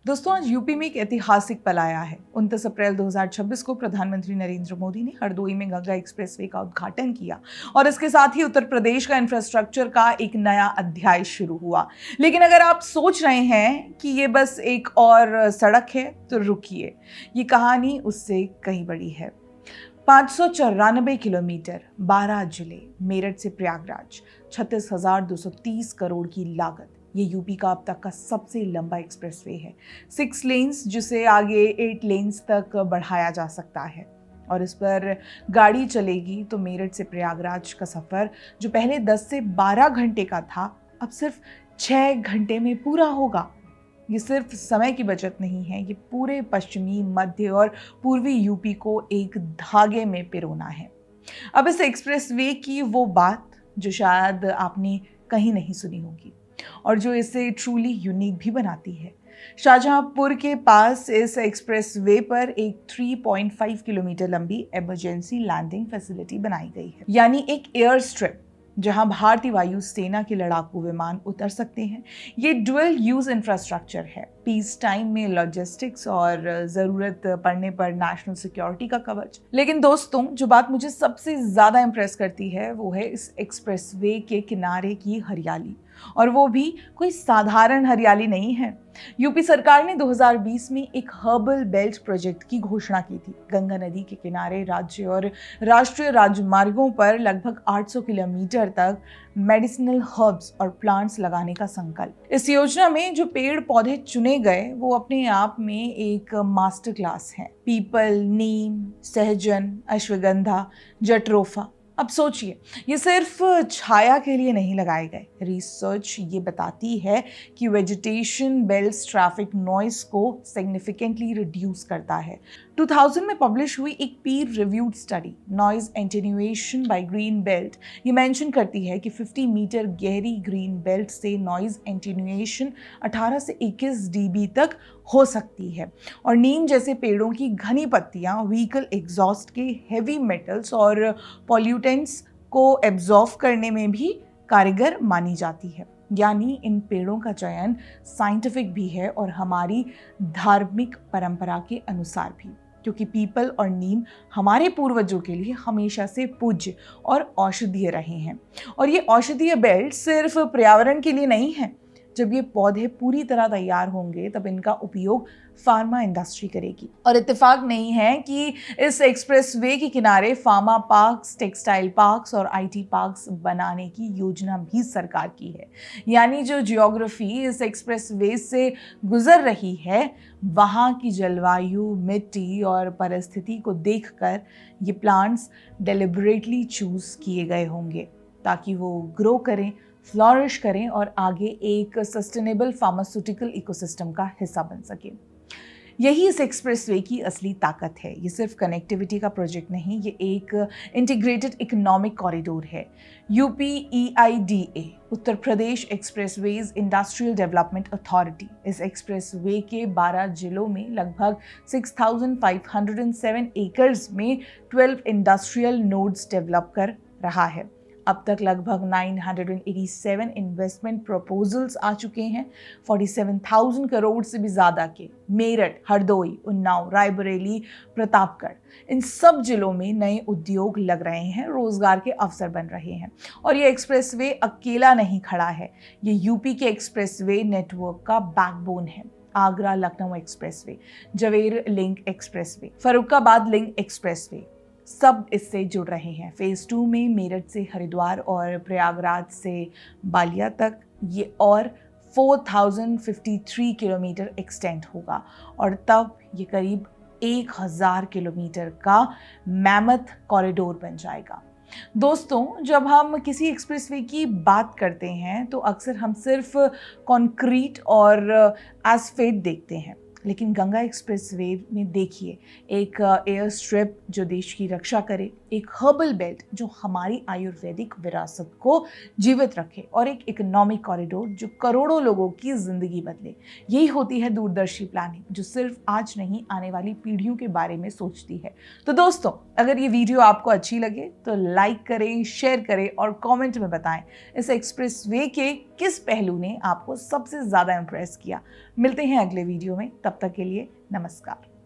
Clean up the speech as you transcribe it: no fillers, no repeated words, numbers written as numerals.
दोस्तों, आज यूपी में एक ऐतिहासिक पल आया है। 29 अप्रैल 2026 को प्रधानमंत्री नरेंद्र मोदी ने हरदोई में गंगा एक्सप्रेसवे का उद्घाटन किया और इसके साथ ही उत्तर प्रदेश का इंफ्रास्ट्रक्चर का एक नया अध्याय शुरू हुआ। लेकिन अगर आप सोच रहे हैं कि ये बस एक और सड़क है, तो रुकिए, ये कहानी उससे कहीं बड़ी है। 594 किलोमीटर, 12 जिले, मेरठ से प्रयागराज, 36,230 करोड़ की लागत। ये यूपी का अब तक का सबसे लंबा एक्सप्रेसवे है। 6 लेन्स, जिसे आगे 8 लेन्स तक बढ़ाया जा सकता है। और इस पर गाड़ी चलेगी तो मेरठ से प्रयागराज का सफ़र, जो पहले 10 से 12 घंटे का था, अब सिर्फ 6 घंटे में पूरा होगा। ये सिर्फ समय की बचत नहीं है, ये पूरे पश्चिमी, मध्य और पूर्वी यूपी को एक धागे में पिरोना है। अब इस एक्सप्रेसवे की वो बात जो शायद आपने कहीं नहीं सुनी होगी और जो इसे ट्रूली यूनिक भी बनाती है। शाहजहांपुर के पास इस एक्सप्रेसवे पर एक 3.5 किलोमीटर लंबी इमरजेंसी लैंडिंग फैसिलिटी बनाई गई है, यानी एक एयर स्ट्रिप जहां भारतीय वायु सेना के लड़ाकू विमान उतर सकते हैं। ये डुअल यूज इंफ्रास्ट्रक्चर है, पीस टाइम में लॉजिस्टिक्स और ज़रूरत पड़ने पर नेशनल सिक्योरिटी का कवच। लेकिन दोस्तों, जो बात मुझे सबसे ज़्यादा इम्प्रेस करती है वो है इस एक्सप्रेसवे के किनारे की हरियाली, और वो भी कोई साधारण हरियाली नहीं है। यूपी सरकार ने 2020 में एक हर्बल बेल्ट प्रोजेक्ट की घोषणा की थी। गंगा नदी के किनारे राज्य और राष्ट्रीय राजमार्गों पर लगभग 800 किलोमीटर तक मेडिसिनल हर्ब्स और प्लांट्स लगाने का संकल्प। इस योजना में जो पेड़ पौधे चुने गए वो अपने आप में एक मास्टर क्लास है। पीपल, नीम, सहजन, अश्वगंधा, जट्रोफा। अब सोचिए, ये सिर्फ छाया के लिए नहीं लगाए गए। रिसर्च ये बताती है कि वेजिटेशन बेल्ट्स ट्रैफिक नॉइस को सिग्निफिकेंटली रिड्यूस करता है। 2000 में पब्लिश हुई एक पीर reviewed study, noise attenuation by green belt, ये मेंशन करती है कि 50 मीटर गहरी ग्रीन बेल्ट से नॉइज एटेन्युएशन 18 से 21 dB तक हो सकती है। और नीम जैसे पेड़ों की घनी पत्तियां व्हीकल एग्जॉस्ट के हेवी मेटल्स और पॉल्यूटेंट्स को एब्जॉर्ब करने में भी कारगर मानी जाती है। यानी इन पेड़ों का चयन साइंटिफिक भी है और हमारी धार्मिक परंपरा के अनुसार भी, क्योंकि पीपल और नीम हमारे पूर्वजों के लिए हमेशा से पूज्य और औषधीय रहे हैं। और ये औषधीय बेल्ट सिर्फ पर्यावरण के लिए नहीं है। जब ये पौधे पूरी तरह तैयार होंगे तब इनका उपयोग फार्मा इंडस्ट्री करेगी। और इत्तेफाक नहीं है कि इस एक्सप्रेसवे के किनारे फार्मा पार्क्स, टेक्सटाइल पार्क्स और आईटी पार्क्स बनाने की योजना भी सरकार की है। यानी जो जियोग्राफी इस एक्सप्रेसवे से गुजर रही है, वहाँ की जलवायु, मिट्टी और परिस्थिति को देखकर ये प्लांट्स डेलिबरेटली चूज किए गए होंगे ताकि वो ग्रो करें, फ्लॉरिश करें और आगे एक सस्टेनेबल फार्मास्यूटिकल इकोसिस्टम का हिस्सा बन सके। यही इस एक्सप्रेसवे की असली ताकत है। ये सिर्फ कनेक्टिविटी का प्रोजेक्ट नहीं, ये एक इंटीग्रेटेड इकोनॉमिक कॉरिडोर है। UPEIDA, Uttar Pradesh expressways industrial development authority, इस एक्सप्रेसवे के 12 जिलों में लगभग 6,507 एकर्स में 12 इंडस्ट्रियल नोड्स डेवलप कर रहा है। अब तक लगभग 987 इन्वेस्टमेंट प्रपोजल्स आ चुके हैं। 47,000 करोड़ से भी ज़्यादा के मेरठ, हरदोई, उन्नाव, रायबरेली, प्रतापगढ़, इन सब जिलों में नए उद्योग लग रहे हैं, रोजगार के अवसर बन रहे हैं। और ये एक्सप्रेसवे अकेला नहीं खड़ा है, ये यूपी के एक्सप्रेसवे नेटवर्क का बैकबोन है। Agra Lucknow expressway, Jewar link expressway, Farrukhabad link expressway, सब इससे जुड़ रहे हैं। फेज़ 2 में मेरठ से हरिद्वार और प्रयागराज से बालिया तक ये और 4053 किलोमीटर एक्सटेंड होगा और तब ये करीब 1000 किलोमीटर का मैमथ कॉरिडोर बन जाएगा। दोस्तों, जब हम किसी एक्सप्रेसवे की बात करते हैं तो अक्सर हम सिर्फ कंक्रीट और एस्फेल्ट देखते हैं, लेकिन गंगा एक्सप्रेसवे में देखिए एक एयर स्ट्रिप जो देश की रक्षा करे, एक हर्बल बेल्ट जो हमारी आयुर्वेदिक विरासत को जीवित रखे और एक इकोनॉमिक कॉरिडोर जो करोड़ों लोगों की जिंदगी बदले। यही होती है दूरदर्शी प्लानिंग, जो सिर्फ आज नहीं, आने वाली पीढ़ियों के बारे में सोचती है। तो दोस्तों, अगर ये वीडियो आपको अच्छी लगे तो लाइक करें, शेयर करें और कमेंट में बताएं इस एक्सप्रेसवे के किस पहलू ने आपको सबसे ज़्यादा इम्प्रेस किया। मिलते हैं अगले वीडियो में, तब तक के लिए नमस्कार।